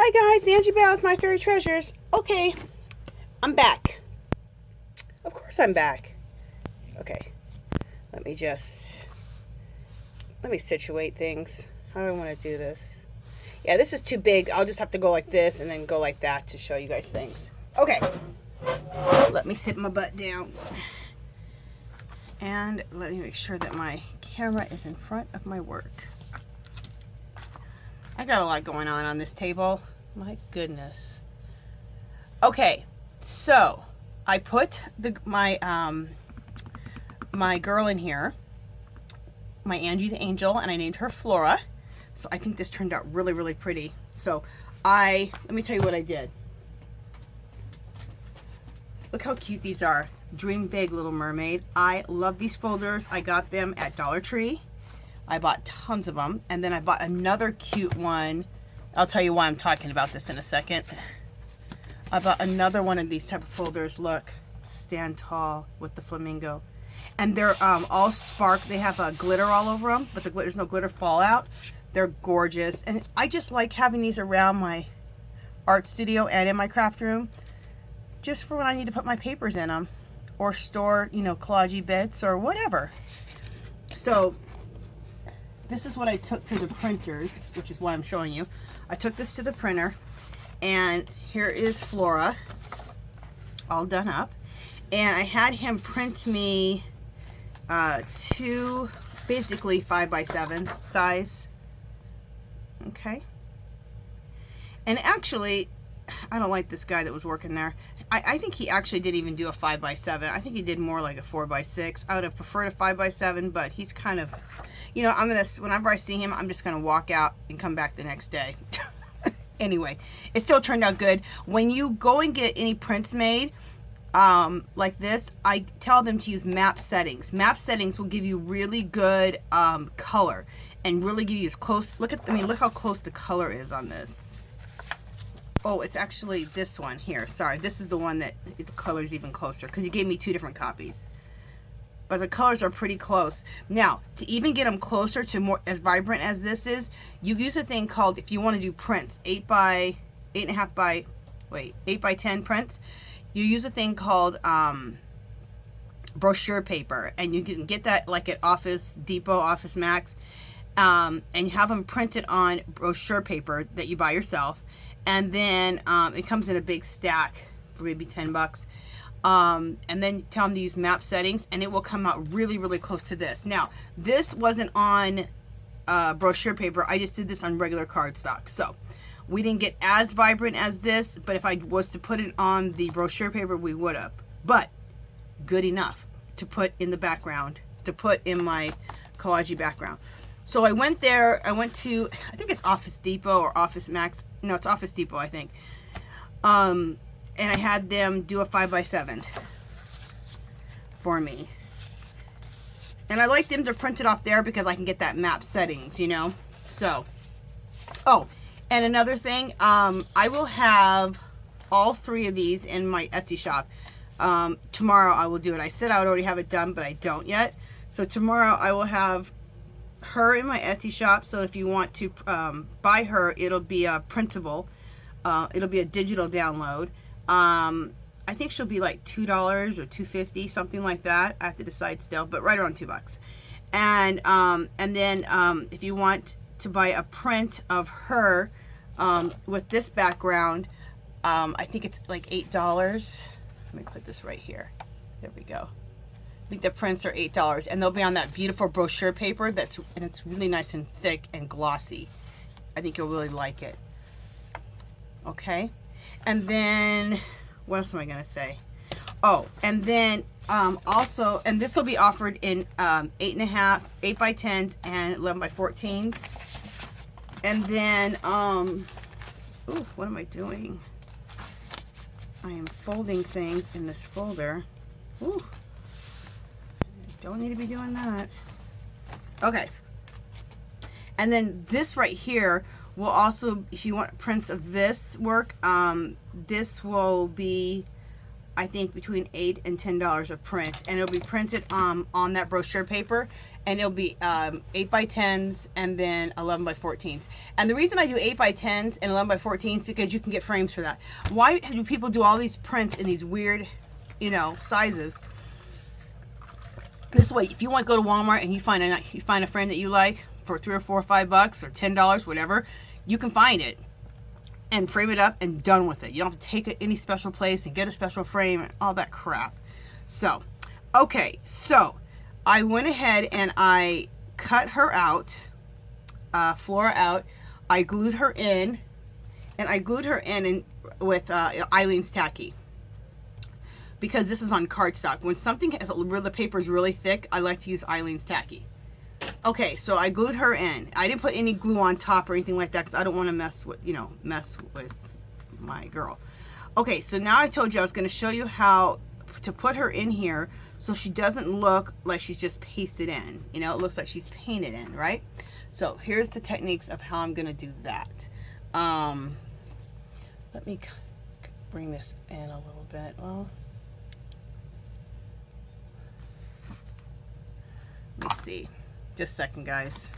Hi guys, Angie Bell with My Fairy Treasures. Okay, I'm back. Of course I'm back. Okay, let me situate things. How do I want to do this? Yeah, this is too big. I'll just have to go like this and then go like that to show you guys things. Okay, let me sit my butt down. And let me make sure that my camera is in front of my work. I got a lot going on this table. My goodness. Okay, so I put my girl in here, my Angie's Angel, and I named her Flora. So I think this turned out really, really pretty. So let me tell you what I did. Look how cute these are. Dream Big, Little Mermaid. I love these folders. I got them at Dollar Tree. I bought tons of them. And then I bought another cute one. I'll tell you why I'm talking about this in a second. I bought another one of these type of folders. Look, stand tall with the flamingo. And they're all spark. They have glitter all over them, but there's no glitter fallout. They're gorgeous. And I just like having these around my art studio and in my craft room, just for when I need to put my papers in them or store, you know, collage bits or whatever. So this is what I took to the printers, which is why I'm showing you. I took this to the printer, and here is Flora all done up. And I had him print me two, basically 5x7 size. Okay. And actually, I don't like this guy that was working there. I think he actually didn't even do a 5x7. I think he did more like a 4x6. I would have preferred a 5x7, but he's kind of, you know, whenever I see him, I'm just gonna walk out and come back the next day. Anyway, it still turned out good. When you go and get any prints made, like this, I tell them to use map settings. Map settings will give you really good color and really give you as close. Look how close the color is on this. Oh, it's actually this one here. Sorry, this is the one that the color is even closer because he gave me two different copies. But the colors are pretty close. Now, to even get them closer to more as vibrant as this is, you use a thing called, if you want to do prints, 8 by 10 prints, you use a thing called brochure paper, and you can get that like at Office Depot, Office Max, and you have them printed on brochure paper that you buy yourself, and then it comes in a big stack for maybe 10 bucks. And then tell them to use map settings, and it will come out really, really close to this. Now, this wasn't on brochure paper. I just did this on regular cardstock. So we didn't get as vibrant as this, but if I was to put it on the brochure paper, we would have. But good enough to put in the background, to put in my collage background. So I went there. I went to, I think it's Office Depot or Office Max. No, it's Office Depot, I think. And I had them do a 5x7 for me. And I like them to print it off there because I can get that map settings, you know. So, oh, and another thing, I will have all three of these in my Etsy shop. Tomorrow I will do it. I said I would already have it done, but I don't yet. So tomorrow I will have her in my Etsy shop. So if you want to buy her, it'll be a printable. It'll be a digital download. I think she'll be like $2 or $2.50, something like that. I have to decide still, but right around $2. And then if you want to buy a print of her with this background, I think it's like $8. Let me put this right here. There we go. I think the prints are $8, and they'll be on that beautiful brochure paper and it's really nice and thick and glossy. I think you'll really like it. Okay. And then, what else am I going to say? Oh, and then also, and this will be offered in 8.5, 8x10s, and 11x14s. And then, ooh, what am I doing? I am folding things in this folder. Ooh, don't need to be doing that. Okay. And then this right here will also, if you want prints of this work, this will be, I think, between $8 and $10 a print, and it'll be printed on that brochure paper, and it'll be 8 by 10s and then 11 by 14s. And the reason I do 8 by 10s and 11 by 14s because you can get frames for that. Why do people do all these prints in these weird, you know, sizes? This way, if you want to go to Walmart and you find a frame that you like for $3 or $4 or $5 or $10, whatever, you can find it and frame it up and done with it. You don't have to take it any special place and get a special frame and all that crap. So, okay, so I went ahead and I cut her out, Flora out. I glued her in, and I glued her in with Eileen's Tacky, because this is on cardstock. When something has where the paper is really thick, I like to use Eileen's Tacky. Okay, so I glued her in. I didn't put any glue on top or anything like that because I don't want to mess with my girl. Okay, so now I told you I was going to show you how to put her in here so she doesn't look like she's just pasted in. You know, it looks like she's painted in, right? So here's the techniques of how I'm going to do that. Let me bring this in a little bit. Well, let me see. Just a second, guys.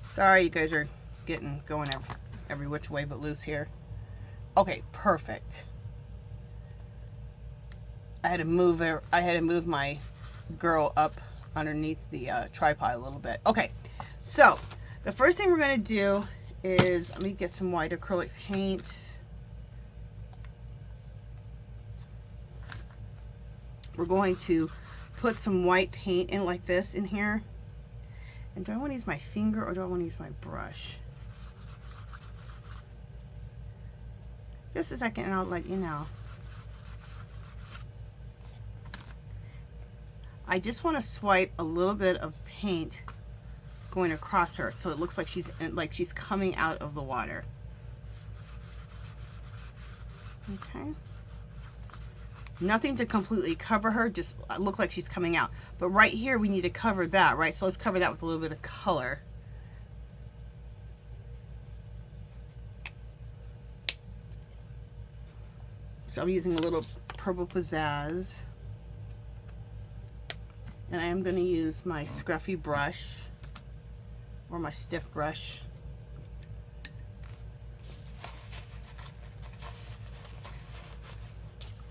Sorry, you guys are going every which way but loose here. Okay, perfect. I had to move my girl up underneath the tripod a little bit. Okay, so the first thing we're going to do is, let me get some white acrylic paint. We're going to put some white paint in like this in here. And do I want to use my finger or do I want to use my brush? Just a second and I'll let you know. I just want to swipe a little bit of paint going across her so it looks like she's coming out of the water. Okay. Nothing to completely cover her, just look like she's coming out. But right here we need to cover that, right? So let's cover that with a little bit of color. So I'm using a little purple pizzazz. And I am going to use my scruffy brush or my stiff brush.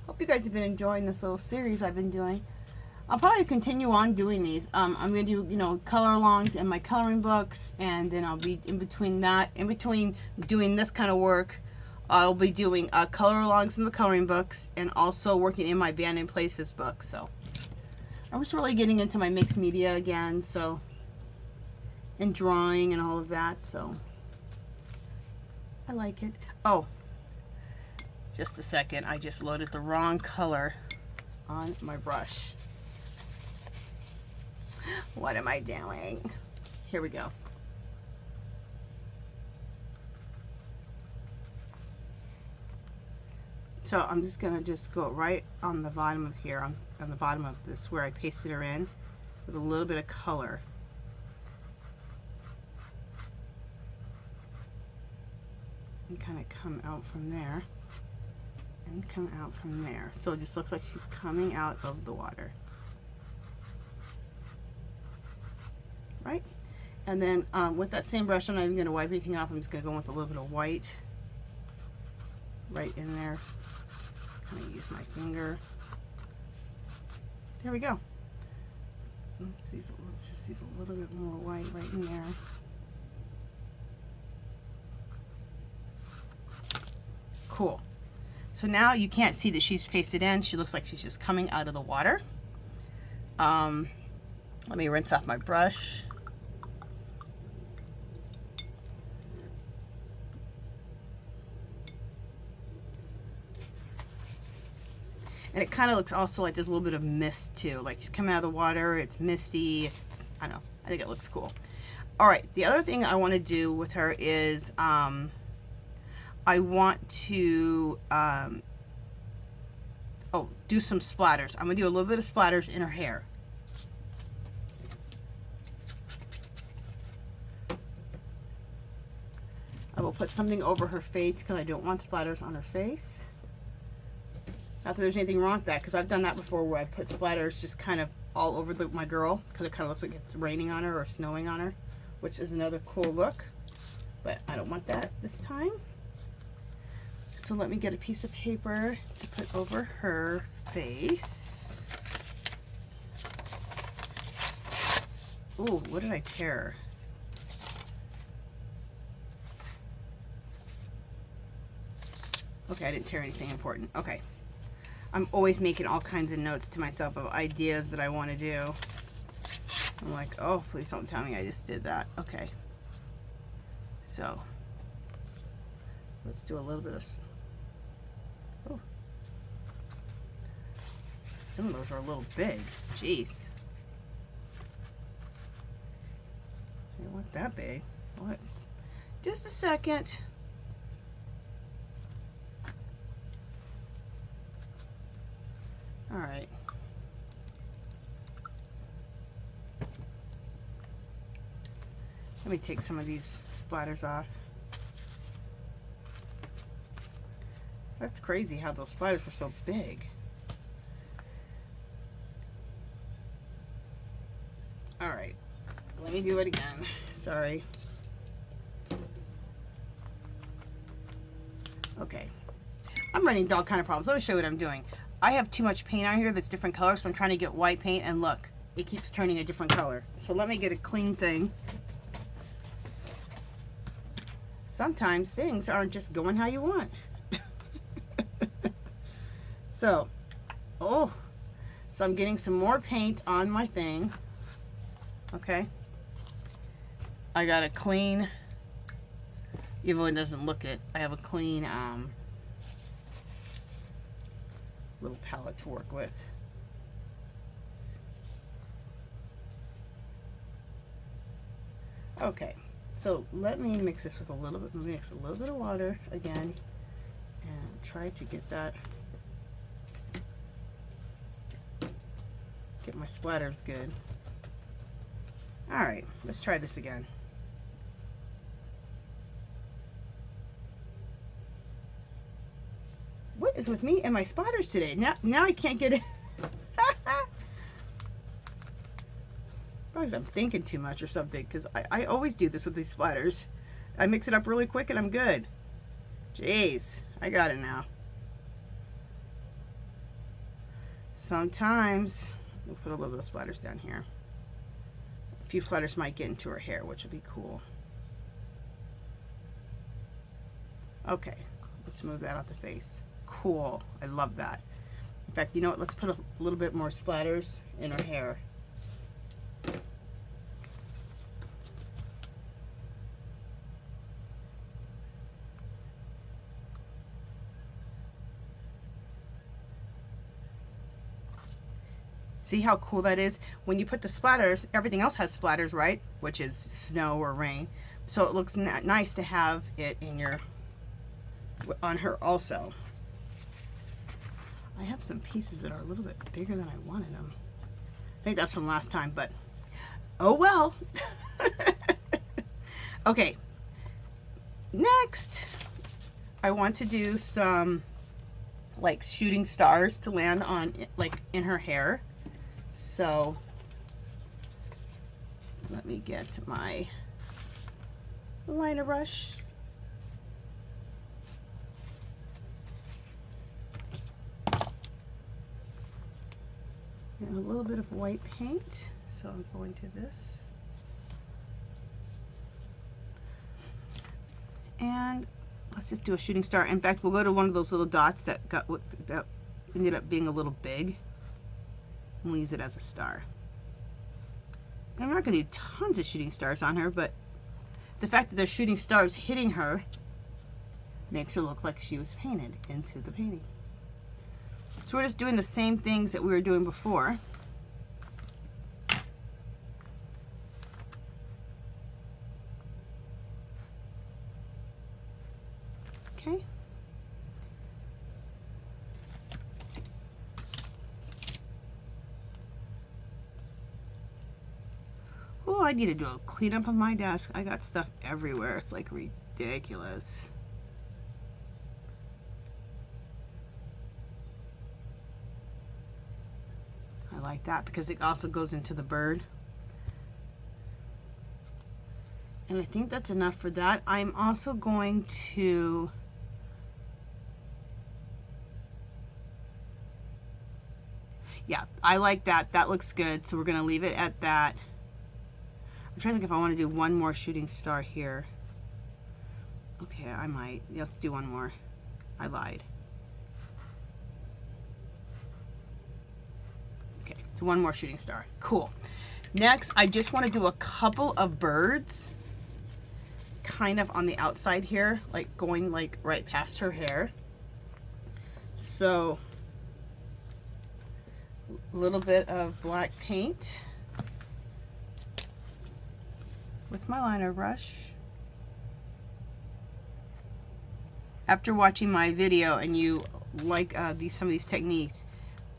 Hope you guys have been enjoying this little series I've been doing. I'll probably continue on doing these. I'm going to do, you know, color alongs in my coloring books, and then I'll be in between doing this kind of work, I'll be doing color alongs in the coloring books and also working in my Band in Places book. So I was really getting into my mixed media again, so, and drawing and all of that, so I like it. Oh, just a second, I just loaded the wrong color on my brush. What am I doing? Here we go. So I'm just gonna go right on the bottom of here, on the bottom of this where I pasted her in, with a little bit of color. And kind of come out from there. And come out from there. So it just looks like she's coming out of the water. Right? And then with that same brush, I'm not even going to wipe anything off. I'm just going to go with a little bit of white right in there. Kind of use my finger. There we go. Let's just use a little bit more white right in there. Cool. So now you can't see that she's pasted in. She looks like she's just coming out of the water. Let me rinse off my brush. And it kind of looks also like there's a little bit of mist too. Like she's coming out of the water, it's misty. I don't know, I think it looks cool. All right, the other thing I want to do with her is I want to do some splatters. I'm going to do a little bit of splatters in her hair. I will put something over her face because I don't want splatters on her face. Not that there's anything wrong with that, because I've done that before where I put splatters just kind of all over my girl, because it kind of looks like it's raining on her or snowing on her, which is another cool look. But I don't want that this time. So let me get a piece of paper to put over her face. Ooh, what did I tear? Okay, I didn't tear anything important. Okay. I'm always making all kinds of notes to myself of ideas that I want to do. I'm like, oh, please don't tell me I just did that. Okay. So, let's do a little bit of... Oh. Some of those are a little big. Jeez. I don't want that big. What? Just a second. All right. Let me take some of these splatters off. That's crazy how those splatters were so big. All right, let me do it again. Sorry. Okay, I'm running into all kind of problems. Let me show you what I'm doing. I have too much paint on here that's different colors, so I'm trying to get white paint, and look, it keeps turning a different color. So let me get a clean thing. Sometimes things aren't just going how you want. So, so I'm getting some more paint on my thing. Okay. I got a clean, even though it doesn't look it, I have a clean little palette to work with. Okay, so let me mix this with a little bit of water again, and try to get my splatters good. All right, let's try this again. What is with me and my splatters today? Now I can't get it. Probably I'm thinking too much or something, because I always do this with these splatters. I mix it up really quick and I'm good. Jeez, I got it now. Sometimes we'll put a little bit of splatters down here. A few splatters might get into her hair, which will be cool. Okay, let's move that off the face. Cool, I love that. In fact, you know what, let's put a little bit more splatters in her hair. See how cool that is? When you put the splatters, everything else has splatters, right? Which is snow or rain. So it looks nice to have it in on her also. I have some pieces that are a little bit bigger than I wanted them. I think that's from last time, but oh well. Okay, next I want to do some like shooting stars to land on like in her hair. So let me get my liner brush. And a little bit of white paint. So I'm going to this. And let's just do a shooting star. In fact, we'll go to one of those little dots that ended up being a little big. And we'll use it as a star. I'm not going to do tons of shooting stars on her, but the fact that there's shooting stars hitting her makes her look like she was painted into the painting. So we're just doing the same things that we were doing before. Okay. Oh, I need to do a cleanup of my desk. I got stuff everywhere. It's like ridiculous. like that because it also goes into the bird. And I think that's enough for that. I'm also going to yeah, I like that. That looks good. So we're going to leave it at that. I'm trying to think if I want to do one more shooting star here. Okay, I might. You have to do one more. I lied. Okay, so one more shooting star. Cool. Next, I just want to do a couple of birds kind of on the outside here, like going like right past her hair. So a little bit of black paint with my liner brush. After watching my video and you like some of these techniques,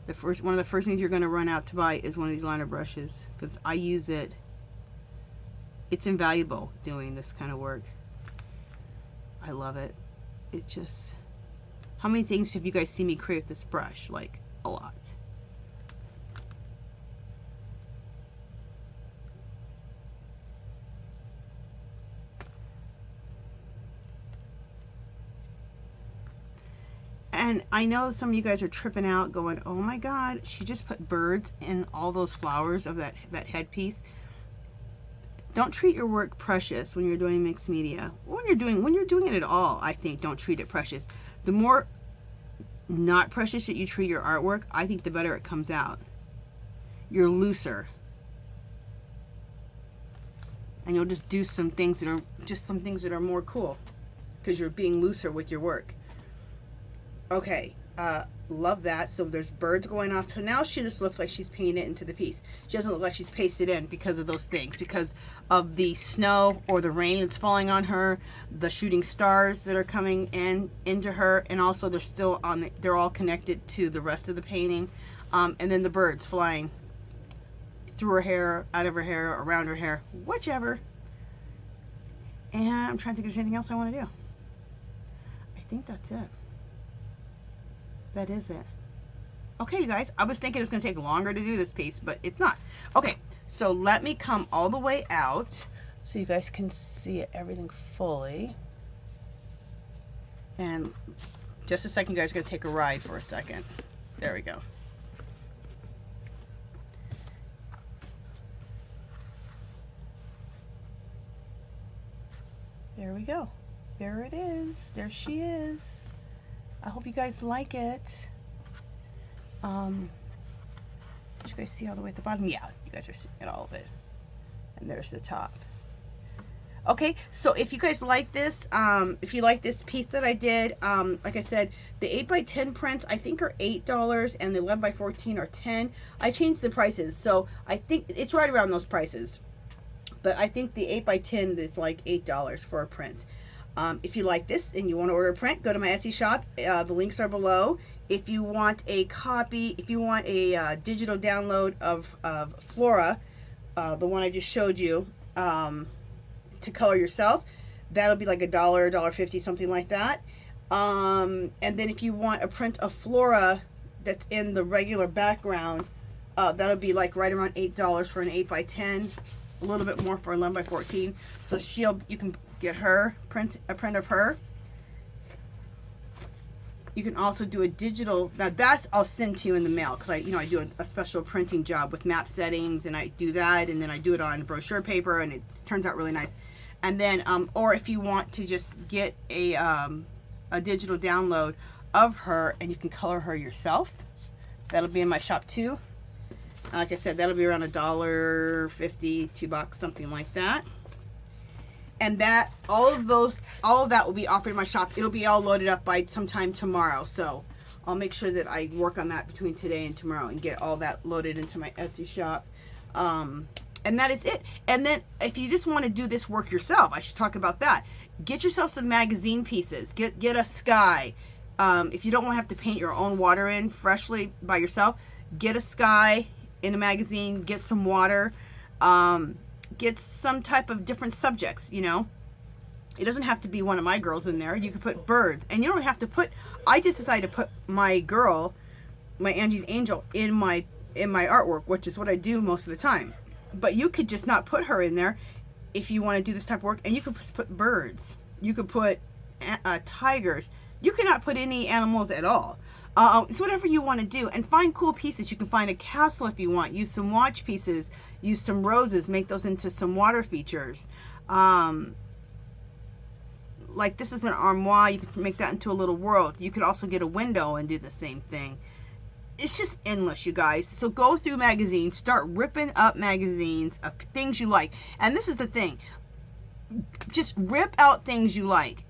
one of the first things you're going to run out to buy is one of these liner brushes because I use it. It's invaluable doing this kind of work. I love it. It just, how many things have you guys seen me create with this brush? Like a lot. And I know some of you guys are tripping out going, oh my God, she just put birds in all those flowers of that headpiece. Don't treat your work precious when you're doing mixed media. When you're doing it at all, I think don't treat it precious. The more not precious that you treat your artwork, I think the better it comes out. You're looser. And you'll just do some things that are more cool because you're being looser with your work. Okay, love that. So there's birds going off. So now she just looks like she's painted it into the piece. She doesn't look like she's pasted in because of those things, because of the snow or the rain that's falling on her, the shooting stars that are coming into her, and also they're still on they're all connected to the rest of the painting, and then the birds flying through her hair, out of her hair, around her hair, whichever. And I'm trying to think if there's anything else I want to do. I think that's it. That is it. Okay, you guys, I was thinking it was going to take longer to do this piece, but it's not. Okay, so let me come all the way out so you guys can see everything fully. And just a second, you guys are going to take a ride for a second. There we go. There we go. There it is. There she is. I hope you guys like it. Did you guys see all the way at the bottom? Yeah, you guys are seeing all of it. And there's the top. Okay, so if you guys like this, if you like this piece that I did, like I said, the 8x10 prints I think are $8 and the 11x14 are $10. I changed the prices, so I think it's right around those prices. But I think the 8x10 is like $8 for a print. If you like this and you want to order a print, go to my Etsy shop. The links are below. If you want a copy, if you want a digital download of Flora, the one I just showed you, to color yourself, that'll be like $1, $1.50, something like that. And then if you want a print of Flora that's in the regular background, that'll be like right around $8 for an 8x10, a little bit more for 11x14. So you can get her a print of her. You can also do a digital. Now that's I'll send to you in the mail because I do a special printing job with map settings, and I do that, and then I do it on brochure paper, and it turns out really nice. And then or if you want to just get a digital download of her and you can color her yourself, that'll be in my shop too. Like I said, that'll be around $1.50, $2, something like that. And that all of that will be offered in my shop. It'll be all loaded up by sometime tomorrow. So I'll make sure that I work on that between today and tomorrow and get all that loaded into my Etsy shop. And that is it. And then if you just want to do this work yourself, I should talk about that. Get yourself some magazine pieces. Get a sky. If you don't want to have to paint your own water in freshly by yourself, get a sky in a magazine. Get some water. Get some type of different subjects, you know. It doesn't have to be one of my girls in there. You could put birds. And you don't have to put, I just decided to put my girl, my Angie's Angel, in my in my artwork, which is what I do most of the time. But you could just not put her in there if you want to do this type of work, and you could put birds, you could put tigers, you cannot put any animals at all. It's whatever you want to do, and find cool pieces. You can find a castle if you want, use some watch pieces, use some roses, make those into some water features. Like this is an armoire, you can make that into a little world. You could also get a window and do the same thing. It's just endless, you guys. So go through magazines, start ripping up magazines of things you like. And this is the thing, just rip out things you like.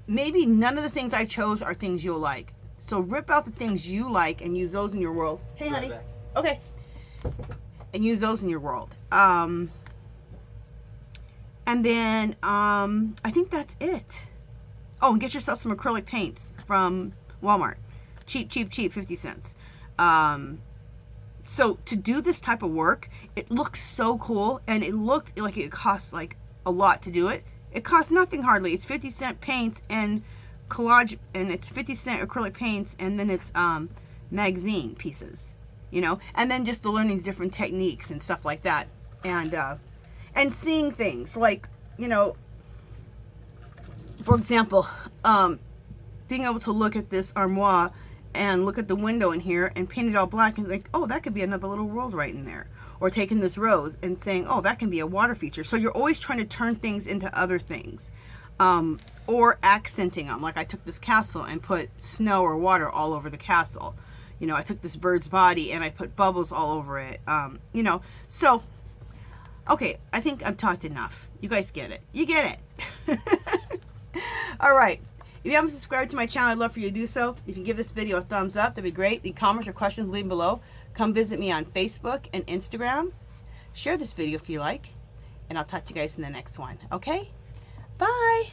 Maybe none of the things I chose are things you'll like. So rip out the things you like and use those in your world. Hey, honey. Okay. And use those in your world. And then I think that's it. Oh, and get yourself some acrylic paints from Walmart. Cheap, 50 cents. So to do this type of work, it looks so cool, and it looked like it costs like a lot to do it. It costs nothing hardly. It's 50-cent paints and collage, and it's 50-cent acrylic paints, and then it's magazine pieces, you know, and then just the learning different techniques and stuff like that, and seeing things like, you know, for example, being able to look at this armoire and look at the window in here and paint it all black and think, oh, that could be another little world right in there. Or taking this rose and saying, oh, that can be a water feature. So you're always trying to turn things into other things. Or accenting them. Like I took this castle and put snow or water all over the castle. You know, I took this bird's body and I put bubbles all over it. You know, so, okay, I think I've talked enough. You guys get it. You get it. All right. If you haven't subscribed to my channel, I'd love for you to do so. If you can give this video a thumbs up, that'd be great. Any comments or questions, leave them below. Come visit me on Facebook and Instagram. Share this video if you like. And I'll talk to you guys in the next one. Okay? Bye.